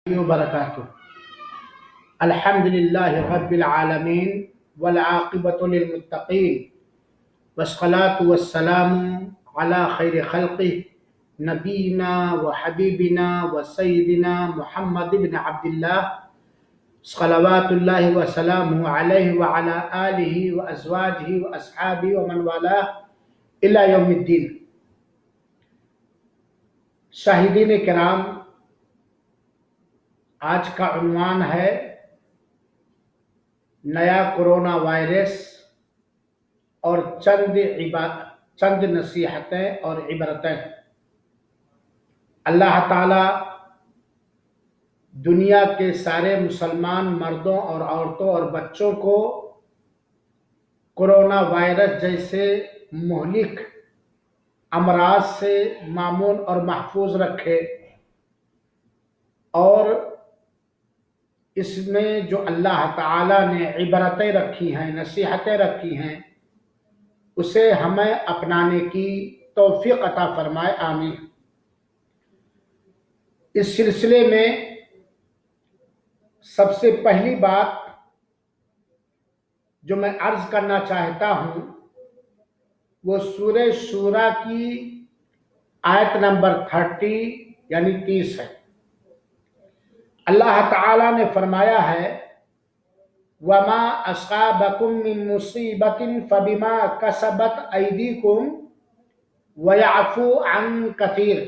وبركاته. الحمد لله رب العالمين والعاقبة للمتقين والصلاة والسلام على خير خلقه نبينا وحبيبنا وسيدنا محمد بن عبد الله صلوات الله وسلامه عليه وعلى آله وأزواجه وأصحابه ومن والاه إلى يوم الدين. شاہدین کرام، آج کا عنوان ہے نیا کرونا وائرس اور چند نصیحتیں اور عبرتیں. اللہ تعالی دنیا کے سارے مسلمان مردوں اور عورتوں اور بچوں کو کرونا وائرس جیسے مہلک امراض سے مامون اور محفوظ رکھے، اور اس میں جو اللہ تعالیٰ نے عبرتیں رکھی ہیں، نصیحتیں رکھی ہیں، اسے ہمیں اپنانے کی توفیق عطا فرمائے، آمین. اس سلسلے میں سب سے پہلی بات جو میں عرض کرنا چاہتا ہوں وہ سورہ شورى کی آیت نمبر 30 یعنی 30 ہے. اللہ تعالیٰ نے فرمایا ہے وَمَا أَصَابَكُم مِّن مُّصِيبَةٍ فَبِمَا كَسَبَتْ أَيْدِيكُمْ وَيَعْفُو عَن كَثِيرٍ.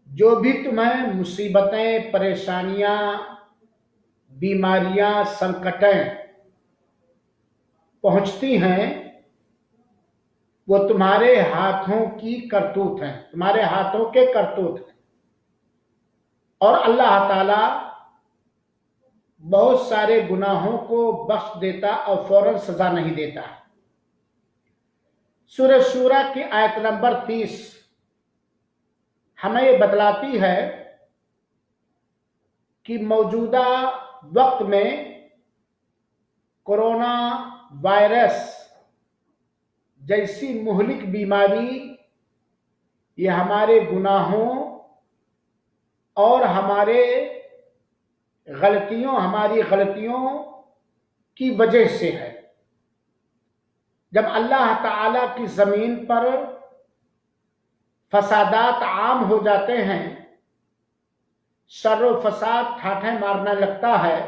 جو بھی تمہیں مصیبتیں، پریشانیاں، بیماریاں، سنکٹیں پہنچتی ہیں وہ تمہارے ہاتھوں کی کرتوت ہیں، تمہارے ہاتھوں کے کرتوت ہیں، اور اللہ تعالی بہت سارے گناہوں کو بخش دیتا اور فوراً سزا نہیں دیتا. سورہ شورى کی آیت نمبر 30 ہمیں یہ بتلاتی ہے کہ موجودہ وقت میں کرونا وائرس جیسی مہلک بیماری یہ ہمارے گناہوں اور ہماری غلطیوں کی وجہ سے ہے. جب اللہ تعالیٰ کی زمین پر فسادات عام ہو جاتے ہیں، شر و فساد ٹھاٹھیں مارنا لگتا ہے،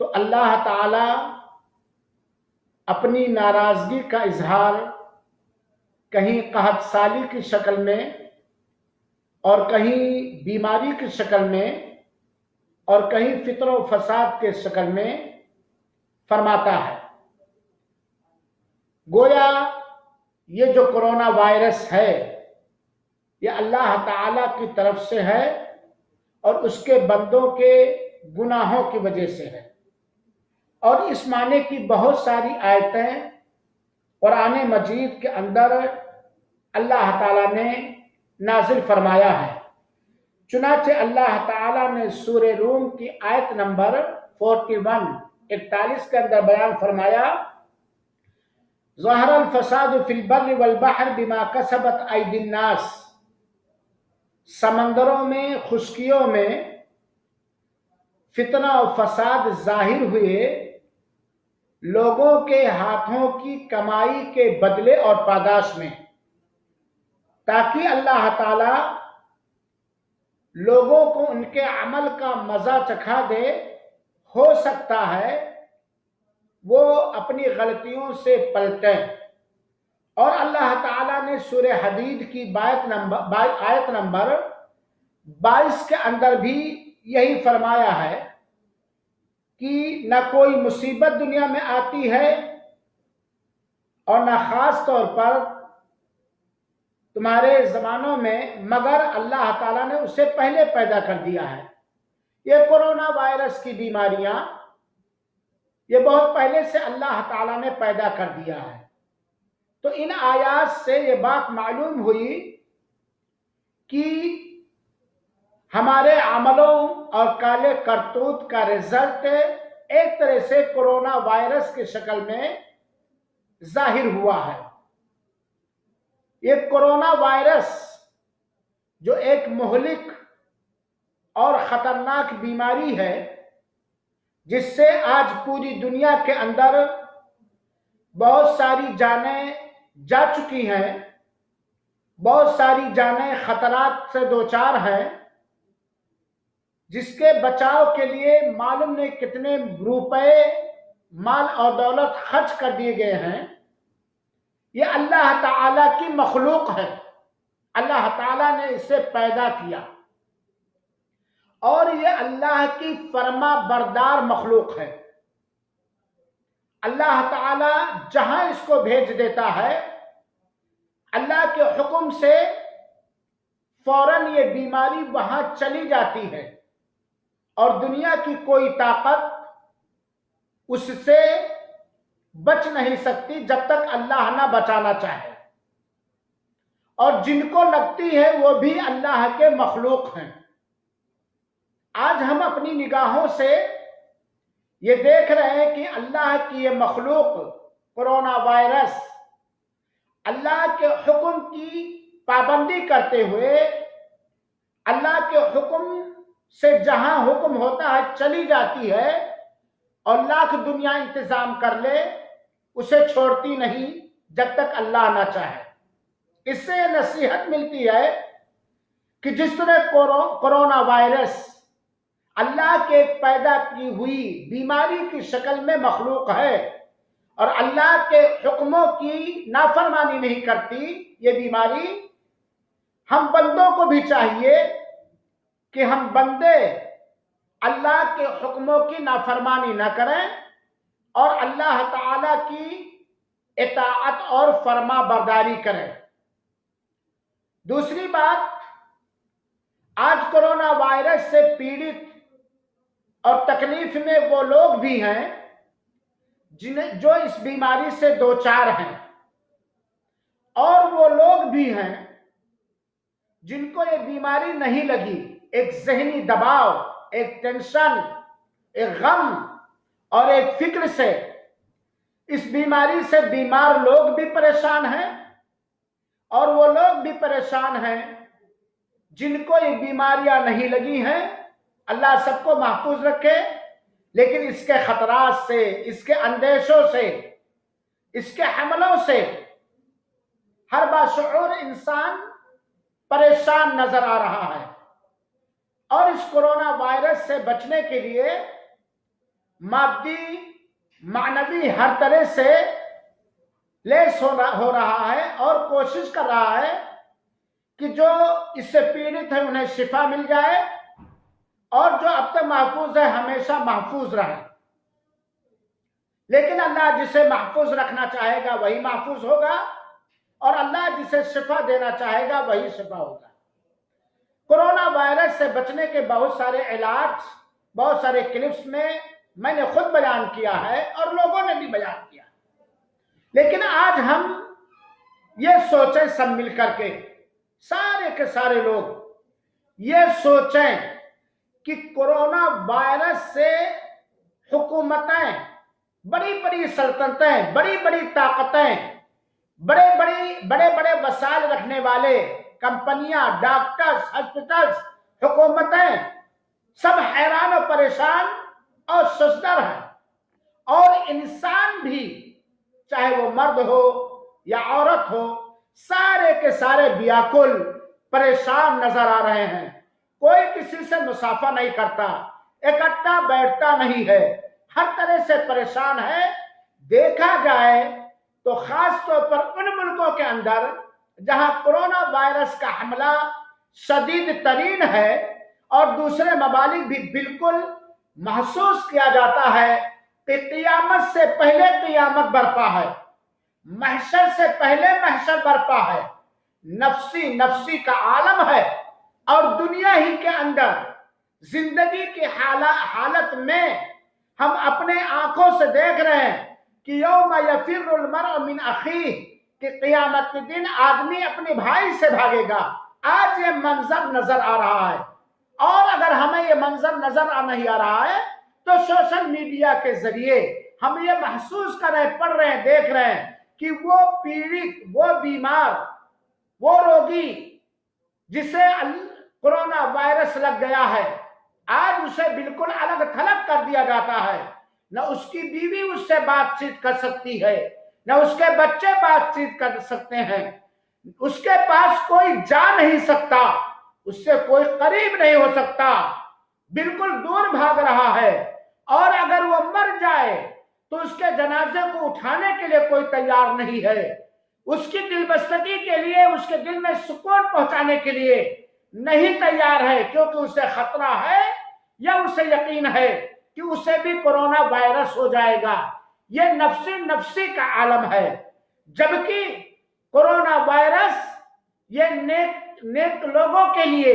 تو اللہ تعالیٰ اپنی ناراضگی کا اظہار کہیں قحط سالی کی شکل میں اور کہیں بیماری کی شکل میں اور کہیں فطر و فساد کے شکل میں فرماتا ہے. گویا یہ جو کرونا وائرس ہے یہ اللہ تعالی کی طرف سے ہے اور اس کے بندوں کے گناہوں کی وجہ سے ہے. اور اس معنی کی بہت ساری آیتیں قرآن مجید کے اندر اللہ تعالیٰ نے نازل فرمایا ہے. چنانچہ اللہ تعالیٰ نے سورہ روم کی آیت نمبر 41 کے اندر بیان فرمایا ظہر الفساد فی البر والبحر بما کسبت ایدی الناس. سمندروں میں، خشکیوں میں فتنہ و فساد ظاہر ہوئے لوگوں کے ہاتھوں کی کمائی کے بدلے اور پاداش میں، تاکہ اللہ تعالی لوگوں کو ان کے عمل کا مزہ چکھا دے. ہو سکتا ہے وہ اپنی غلطیوں سے پلٹیں. اور اللہ تعالیٰ نے سورہ حدید کی آیت نمبر 22 کے اندر بھی یہی فرمایا ہے کہ نہ کوئی مصیبت دنیا میں آتی ہے اور نہ خاص طور پر تمہارے زمانوں میں مگر اللہ تعالیٰ نے اسے پہلے پیدا کر دیا ہے. یہ کرونا وائرس کی بیماریاں یہ بہت پہلے سے اللہ تعالیٰ نے پیدا کر دیا ہے. تو ان آیات سے یہ بات معلوم ہوئی کہ ہمارے عملوں اور کالے کرتوت کا رزلٹ ایک طرح سے کرونا وائرس کی شکل میں ظاہر ہوا ہے. یہ کرونا وائرس جو ایک مہلک خطرناک بیماری ہے جس سے آج پوری دنیا کے اندر بہت ساری جانیں جا چکی ہیں، بہت ساری جانیں خطرات سے دوچار ہیں، جس کے بچاؤ کے لیے معلوم نہیں کتنے روپے مال اور دولت خرچ کر دیے گئے ہیں۔ یہ اللہ تعالی کی مخلوق ہے، اللہ تعالیٰ نے اسے پیدا کیا اور یہ اللہ کی فرما بردار مخلوق ہے۔ اللہ تعالیٰ جہاں اس کو بھیج دیتا ہے، اللہ کے حکم سے فوراً یہ بیماری وہاں چلی جاتی ہے اور دنیا کی کوئی طاقت اس سے بچ نہیں سکتی جب تک اللہ نہ بچانا چاہے، اور جن کو لگتی ہے وہ بھی اللہ کے مخلوق ہیں۔ آج ہم اپنی نگاہوں سے یہ دیکھ رہے ہیں کہ اللہ کی یہ مخلوق کورونا وائرس اللہ کے حکم کی پابندی کرتے ہوئے اللہ کے حکم سے جہاں حکم ہوتا ہے چلی جاتی ہے، اور لاکھ دنیا انتظام کر لے اسے چھوڑتی نہیں جب تک اللہ نہ چاہے۔ اس سے یہ نصیحت ملتی ہے کہ جس طرح کورونا وائرس اللہ کے پیدا کی ہوئی بیماری کی شکل میں مخلوق ہے اور اللہ کے حکموں کی نافرمانی نہیں کرتی یہ بیماری، ہم بندوں کو بھی چاہیے کہ ہم بندے اللہ کے حکموں کی نافرمانی نہ کریں اور اللہ تعالی کی اطاعت اور فرما برداری کریں۔ دوسری بات، آج کورونا وائرس سے پیڑت اور تکلیف میں وہ لوگ بھی ہیں جو اس بیماری سے دوچار ہیں، اور وہ لوگ بھی ہیں جن کو یہ بیماری نہیں لگی۔ ایک ذہنی دباؤ، ایک ٹینشن، ایک غم اور ایک فکر سے اس بیماری سے بیمار لوگ بھی پریشان ہیں، اور وہ لوگ بھی پریشان ہیں جن کو یہ بیماریاں نہیں لگی ہیں۔ اللہ سب کو محفوظ رکھے، لیکن اس کے خطرات سے، اس کے اندیشوں سے، اس کے حملوں سے ہر باشعور انسان پریشان نظر آ رہا ہے، اور اس کورونا وائرس سے بچنے کے لیے مادی معنوی ہر طرح سے لیس ہو رہا ہے اور کوشش کر رہا ہے کہ جو اس سے پیڑت ہے انہیں شفا مل جائے، اور جو اب تک محفوظ ہے ہمیشہ محفوظ رہے۔ لیکن اللہ جسے محفوظ رکھنا چاہے گا وہی محفوظ ہوگا، اور اللہ جسے شفا دینا چاہے گا وہی شفا ہوگا۔ کورونا وائرس سے بچنے کے بہت سارے علاج بہت سارے کلپس میں نے خود بیان کیا ہے اور لوگوں نے بھی بیان کیا، لیکن آج ہم یہ سوچیں سب مل کر کے، سارے کے سارے لوگ یہ سوچیں کہ کورونا وائرس سے حکومتیں، بڑی بڑی سلطنتیں، بڑی بڑی طاقتیں، بڑے بڑے وسائل رکھنے والے کمپنیاں، ڈاکٹرز، ہاسپٹلز، حکومتیں سب حیران و پریشان اور سوچدر ہیں، اور انسان بھی چاہے وہ مرد ہو یا عورت ہو سارے کے سارے بیاکل پریشان نظر آ رہے ہیں۔ کوئی کسی سے مصافحہ نہیں کرتا، اکٹھا بیٹھتا نہیں ہے، ہر طرح سے پریشان ہے۔ دیکھا جائے تو خاص طور پر ان ملکوں کے اندر جہاں کورونا وائرس کا حملہ شدید ترین ہے، اور دوسرے ممالک بھی بالکل محسوس کیا جاتا ہے کہ قیامت سے پہلے قیامت برپا ہے، محشر سے پہلے محشر برپا ہے، نفسی نفسی کا عالم ہے، اور دنیا ہی کے اندر زندگی کی حالت میں ہم اپنے آنکھوں سے دیکھ رہے ہیں کہ یوم یفر المرء من اخیہ، کہ قیامت کے دن آدمی اپنے بھائی سے بھاگے گا۔ آج یہ منظر نظر آ رہا ہے، اور اگر ہمیں یہ منظر نظر نہیں آ رہا ہے تو سوشل میڈیا کے ذریعے ہم یہ محسوس کر رہے ہیں، پڑھ رہے ہیں، دیکھ رہے ہیں کہ وہ پیڑت، وہ بیمار، وہ روگی جسے کورونا وائرس لگ گیا ہے، آج اسے بالکل الگ تھلگ کر دیا جاتا ہے، نہ اس کی بیوی اس سے بات چیت کر سکتی ہے، نہ اس کے بچے بات چیت کر سکتے ہیں، اس کے پاس کوئی جا نہیں سکتا، اس سے کوئی قریب نہیں ہو سکتا، بالکل دور بھاگ رہا ہے، اور اگر وہ مر جائے تو اس کے جنازے کو اٹھانے کے لیے کوئی تیار نہیں ہے، اس کی دل بستگی کے لیے، اس کے دل میں سکون پہنچانے کے لیے نہیں تیار ہے، کیونکہ اسے خطرہ ہے یا اسے یقین ہے کہ اسے بھی کورونا وائرس ہو جائے گا۔ یہ نفسی نفسی کا عالم ہے، جبکہ کورونا وائرس یہ نیک لوگوں کے لیے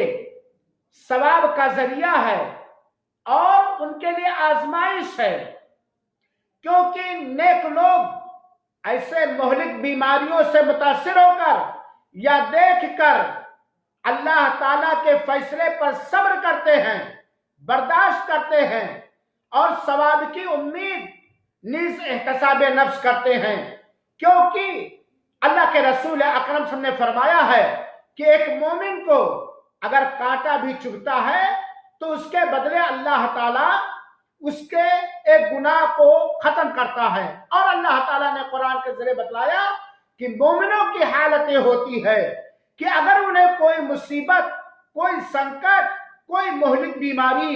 ثواب کا ذریعہ ہے اور ان کے لیے آزمائش ہے، کیونکہ نیک لوگ ایسے مہلک بیماریوں سے متاثر ہو کر یا دیکھ کر اللہ تعالیٰ کے فیصلے پر صبر کرتے ہیں، برداشت کرتے ہیں اور ثواب کی امید نیز احتساب نفس کرتے ہیں، کیونکہ اللہ کے رسول اکرم صلی اللہ علیہ وسلم نے فرمایا ہے کہ ایک مومن کو اگر کانٹا بھی چبھتا ہے تو اس کے بدلے اللہ تعالیٰ اس کے ایک گناہ کو ختم کرتا ہے، اور اللہ تعالیٰ نے قرآن کے ذریعے بتلایا کہ مومنوں کی حالت یہ ہوتی ہے کہ اگر انہیں کوئی مصیبت، کوئی سنکٹ، کوئی مہلک بیماری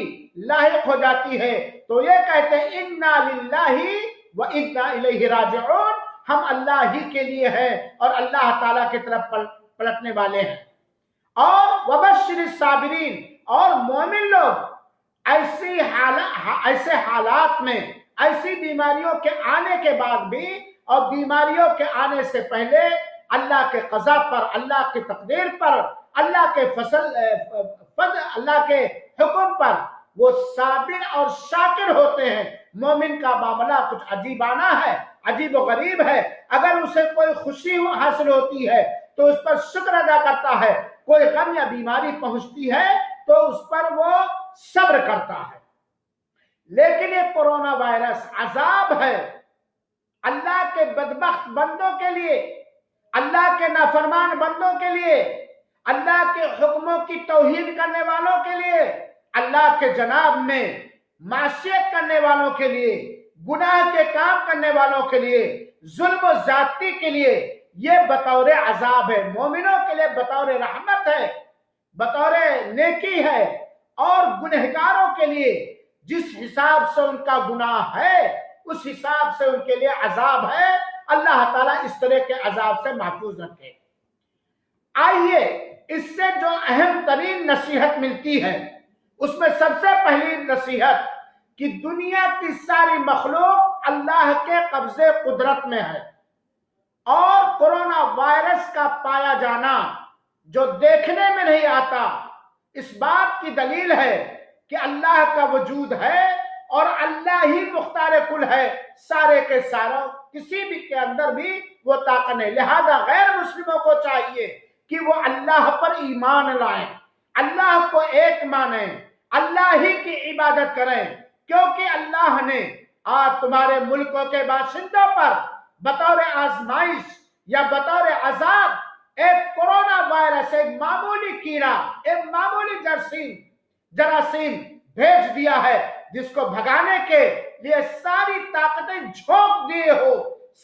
لاحق ہو جاتی ہے تو یہ کہتے ہیں انا للہ و انا الیہ راجعون، ہم اللہ ہی کے لیے ہیں اور اللہ تعالیٰ کی طرف پلٹنے والے ہیں۔ اور وبشر الصابرین، اور مومن لوگ ایسے حالات میں، ایسی بیماریوں کے آنے کے بعد بھی اور بیماریوں کے آنے سے پہلے اللہ کے قضا پر، اللہ کی تقدیر پر، اللہ کے اللہ کے حکم پر وہ صابر اور شاکر ہوتے ہیں۔ مومن کا معاملہ کچھ عجیبانہ ہے، عجیب و غریب ہے، اگر اسے کوئی خوشی حاصل ہوتی ہے تو اس پر شکر ادا کرتا ہے، کوئی غم یا بیماری پہنچتی ہے تو اس پر وہ صبر کرتا ہے۔ لیکن یہ کورونا وائرس عذاب ہے اللہ کے بدبخت بندوں کے لیے، اللہ کے نافرمان بندوں کے لیے، اللہ کے حکموں کی توہین کرنے والوں کے لیے، اللہ کے جناب میں معصیت کرنے والوں کے لیے، گناہ کے کام کرنے والوں کے لیے، ظلم و زیادتی کے لیے یہ بطور عذاب ہے۔ مومنوں کے لیے بطور رحمت ہے، بطور نیکی ہے، اور گنہگاروں کے لیے جس حساب سے ان کا گناہ ہے اس حساب سے ان کے لیے عذاب ہے۔ اللہ تعالیٰ اس طرح کے عذاب سے محفوظ رکھے۔ آئیے اس سے جو اہم ترین نصیحت ملتی ہے اس میں سب سے پہلی نصیحت کہ دنیا کی ساری مخلوق اللہ کے قبضے قدرت میں ہے، اور کورونا وائرس کا پایا جانا جو دیکھنے میں نہیں آتا اس بات کی دلیل ہے کہ اللہ کا وجود ہے اور اللہ ہی مختار کل ہے، سارے کے سارا، کسی بھی کے اندر بھی وہ طاقت نہیں۔ لہذا غیر مسلموں کو چاہیے کہ وہ اللہ پر ایمان لائیں، اللہ کو ایک مانیں، اللہ ہی کی عبادت کریں، کیونکہ اللہ نے آج تمہارے ملکوں کے باشندوں پر بطور آزمائش یا بطور عذاب ایک کورونا وائرس، ایک معمولی کیڑا، ایک معمولی جراثیم بھیج دیا ہے، جس کو بھگانے کے لیے ساری طاقتیں جھونک دیے ہو،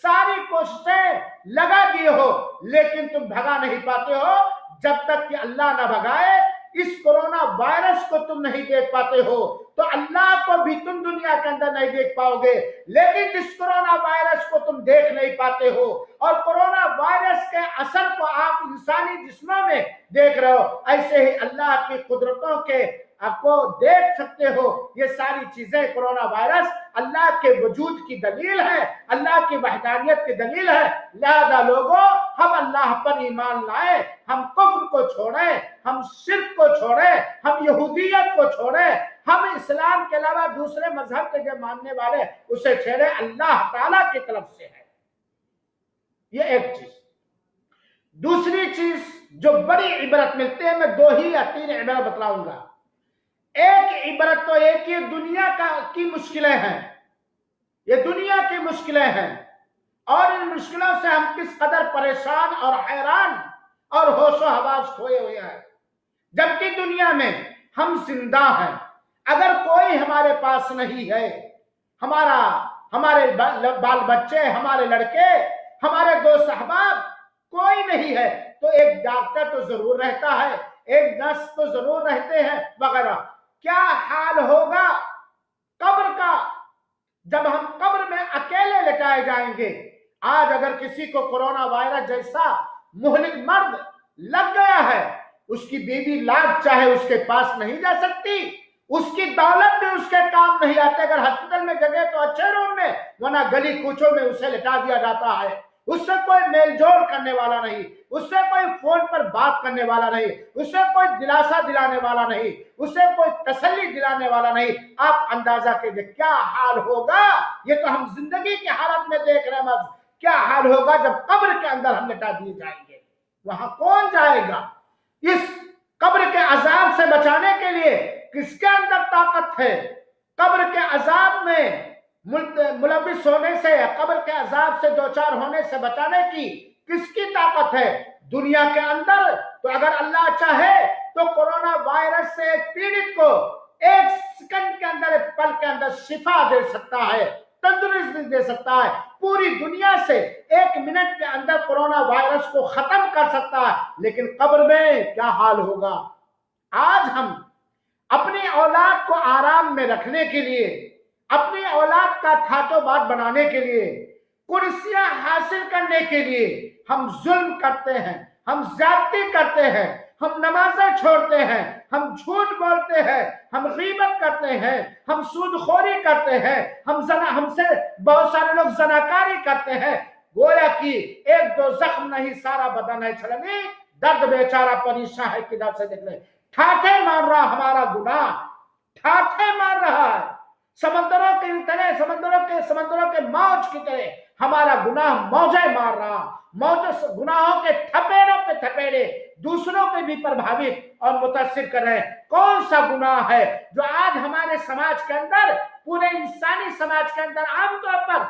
ساری کوششیں لگا دیے ہو، لیکن تم بھگا نہیں پاتے ہو۔ جب تک کہ اللہ نہ بھگائے اس کورونا وائرس کو تم نہیں دیکھ پاتے ہو تو اللہ کو بھی تم دنیا کے اندر نہیں دیکھ پاؤ گے۔ لیکن جس کورونا وائرس کو تم دیکھ نہیں پاتے ہو اور کورونا وائرس کے اثر کو آپ انسانی جسموں میں دیکھ رہے ہو، ایسے ہی اللہ کی قدرتوں کے آپ کو دیکھ سکتے ہو۔ یہ ساری چیزیں کورونا وائرس اللہ کے وجود کی دلیل ہے، اللہ کی وحدانیت کی دلیل ہے۔ لہذا لوگوں، ہم اللہ پر ایمان لائیں، ہم کفر کو چھوڑیں، ہم شرک کو چھوڑیں، ہم یہودیت کو چھوڑیں، ہم اسلام کے علاوہ دوسرے مذہب کے جو ماننے والے اسے چھوڑیں، اللہ تعالیٰ کی طرف سے ہے۔ یہ ایک چیز۔ دوسری چیز جو بڑی عبرت ملتی ہے، میں 2 ہی یا 3 عبرت بتلاؤں گا۔ ایک عبرت تو ایک ہی دنیا کی مشکلیں ہیں، یہ دنیا کی مشکلیں ہیں، اور ان مشکلوں سے ہم کس قدر پریشان اور حیران اور ہوش و حواس کھوئے ہوئے ہیں، جبکہ دنیا میں ہم زندہ ہیں، اگر کوئی ہمارے پاس نہیں ہے، ہمارے بال بچے، ہمارے لڑکے، ہمارے دوست احباب کوئی نہیں ہے، تو ایک ڈاکٹر تو ضرور رہتا ہے، ایک نرس تو ضرور رہتے ہیں وغیرہ۔ کیا حال ہوگا قبر کا جب ہم قبر میں اکیلے لٹائے جائیں گے؟ آج اگر کسی کو کورونا وائرس جیسا مہلک مرض لگ گیا ہے، اس کی بیوی لاکھ چاہے اس کے پاس نہیں جا سکتی، اس کی دولت بھی اس کے کام نہیں آتے۔ اگر ہاسپٹل میں جگہ تو اچھے روم میں، ورنہ گلی کوچوں میں اسے لٹا دیا جاتا ہے۔ اس سے کوئی میل جول کرنے والا نہیں، اس سے کوئی فون پر بات کرنے والا نہیں، اس سے کوئی دلاسا دلانے والا نہیں، اس سے کوئی تسلی دلانے والا نہیں۔ آپ اندازہ کیجئے کیا حال ہوگا۔ یہ تو ہم زندگی کی حالت میں دیکھ رہے ہیں، کیا حال ہوگا جب قبر کے اندر ہم لٹا دیے جائیں گے؟ وہاں کون جائے گا؟ اس قبر کے عذاب سے بچانے کے لیے کس کے اندر طاقت ہے؟ قبر کے عذاب میں ملوث ہونے سے، قبر کے عذاب سے دوچار ہونے سے بچانے کی کس کی طاقت ہے؟ دنیا کے اندر تو اگر اللہ چاہے تو کورونا وائرس سے ایک پیڑت کو ایک سیکنڈ کے اندر، ایک پل کے اندر شفا دے سکتا ہے، تندرستی دے سکتا ہے۔ پوری دنیا سے ایک منٹ کے اندر کورونا وائرس کو ختم کر سکتا ہے، لیکن قبر میں کیا حال ہوگا؟ آج ہم اپنی اولاد کو آرام میں رکھنے کے لیے، اپنی اولاد کا کھاتو بات بنانے کے لیے، کرسیاں حاصل کرنے کے لیے ہم ظلم کرتے ہیں، ہم زیادتی کرتے ہیں، ہم نمازیں چھوڑتے ہیں، ہم جھوٹ بولتے ہیں، ہم غیبت کرتے ہیں، ہم سود خوری کرتے ہیں، ہم سے بہت سارے لوگ زناکاری کرتے ہیں۔ گویا کہ ایک دو زخم نہیں سارا بدن ہے چھلنی، درد بیچارہ پریشان ہے کدھر سے نکلے۔ ٹھاٹھے مار رہا ہمارا گناہ، ٹھاٹھے مار رہا ہے سمندروں کی طرح، سمندروں کے موج کی طرح ہمارا گناہ موجیں مار رہا، گناہوں کے تھپیڑوں پہ تھپیڑے دوسروں کو بھی پربھاوت اور متاثر کر رہے ہیں۔ کون سا گناہ ہے جو آج ہمارے سماج کے اندر، پورے انسانی سماج کے اندر عام طور پر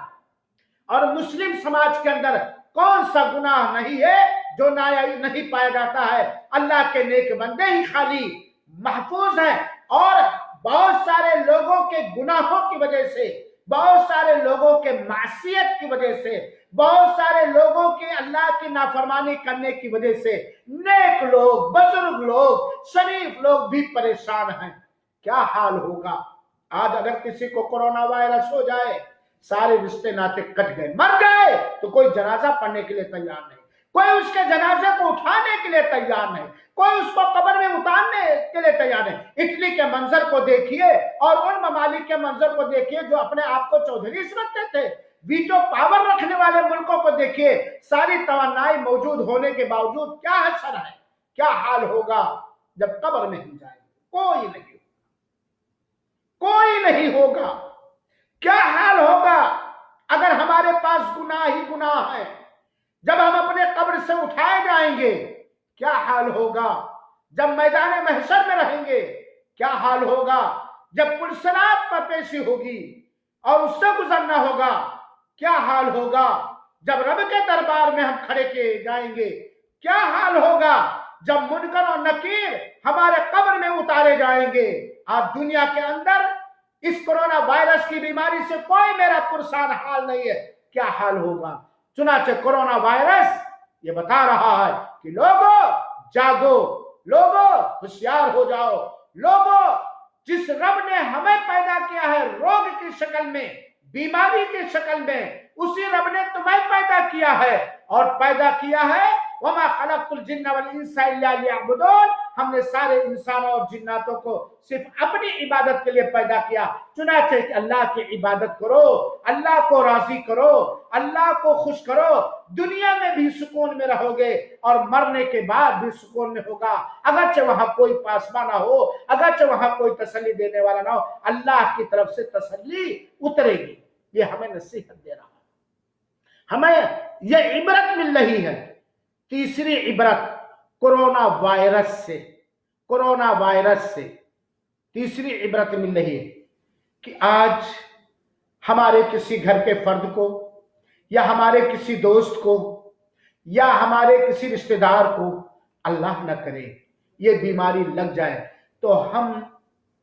اور مسلم سماج کے اندر کون سا گناہ نہیں ہے جو نہیں پایا جاتا ہے؟ اللہ کے نیک بندے ہی خالی محفوظ ہیں، اور بہت سارے لوگوں کے گناہوں کی وجہ سے، بہت سارے لوگوں کے معصیت کی وجہ سے، بہت سارے لوگوں کے اللہ کی نافرمانی کرنے کی وجہ سے نیک لوگ، بزرگ لوگ، شریف لوگ بھی پریشان ہیں۔ کیا حال ہوگا آج اگر کسی کو کورونا وائرس ہو جائے؟ سارے رشتے ناطے کٹ گئے، مر گئے، تو کوئی جنازہ پڑھنے کے لیے تیار نہیں، کوئی اس کے جنازے کو اٹھانے کے لیے تیار نہیں، کوئی اس کو قبر میں اتارنے کے لیے تیار نہیں۔ اٹلی کے منظر کو دیکھیے اور ان ممالک کے منظر کو دیکھیے جو اپنے آپ کو چودھری سمجھتے تھے، ویٹو پاور رکھنے والے ملکوں کو دیکھیے، ساری توانائی موجود ہونے کے باوجود کیا حشر ہے، کیا حال ہوگا جب قبر میں ہم جائیں گے؟ کوئی نہیں ہوگا۔ کیا حال ہوگا اگر ہمارے پاس گناہ ہی گناہ ہے؟ جب ہم اپنے قبر سے اٹھائے جائیں گے کیا حال ہوگا؟ جب میدان محشر میں رہیں گے کیا حال ہوگا؟ جب پلسرات پر پیشی ہوگی اور اس سے گزرنا ہوگا کیا حال ہوگا؟ جب رب کے دربار میں ہم کھڑے کیے جائیں گے کیا حال ہوگا؟ جب منکر اور نکیر ہمارے قبر میں اتارے جائیں گے۔ آج دنیا کے اندر اس کورونا وائرس کی بیماری سے کوئی میرا پرسان حال نہیں ہے، کیا حال ہوگا؟ چنانچہ کورونا وائرس یہ بتا رہا ہے کہ لوگوں جاگو، لوگوں ہوشیار ہو جاؤ، لوگوں جس رب نے ہمیں پیدا کیا ہے روگ کی شکل میں، بیماری کی شکل میں، اسی رب نے تمہیں پیدا کیا ہے، اور پیدا کیا ہے وَمَا خَلَقْتُ الْجِنَّ وَالْإِنسَ إِلَّا لِيَعْبُدُونَ، ہم نے سارے انسانوں اور جناتوں کو صرف اپنی عبادت کے لیے پیدا کیا۔ چنانچہ کہ اللہ کی عبادت کرو، اللہ کو راضی کرو، اللہ کو خوش کرو، دنیا میں بھی سکون میں رہو گے اور مرنے کے بعد بھی سکون میں ہوگا۔ اگرچہ وہاں کوئی پاسباں نہ ہو، اگرچہ وہاں کوئی تسلی دینے والا نہ ہو، اللہ کی طرف سے تسلی اترے گی۔ یہ ہمیں نصیحت دے رہا ہے، ہمیں یہ عبرت مل رہی ہے۔ تیسری عبرت کورونا وائرس سے تیسری عبرت مل رہی ہے کہ آج ہمارے کسی گھر کے فرد کو، یا ہمارے کسی دوست کو، یا ہمارے کسی رشتہ دار کو اللہ نہ کرے یہ بیماری لگ جائے، تو ہم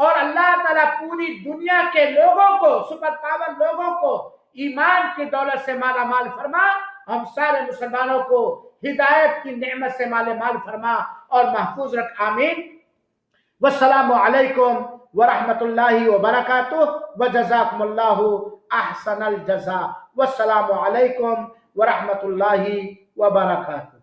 اور اللہ تعالیٰ پوری دنیا کے لوگوں کو، سپر پاور لوگوں کو ایمان کی دولت سے مالا مال فرما، ہم سارے مسلمانوں کو ہدایت کی نعمت سے مال مال فرما اور محفوظ رکھ، آمین۔ والسلام علیکم ورحمۃ اللہ وبرکاتہ، وجزاکم اللہ احسن الجزاء، والسلام علیکم ورحمۃ اللہ وبرکاتہ۔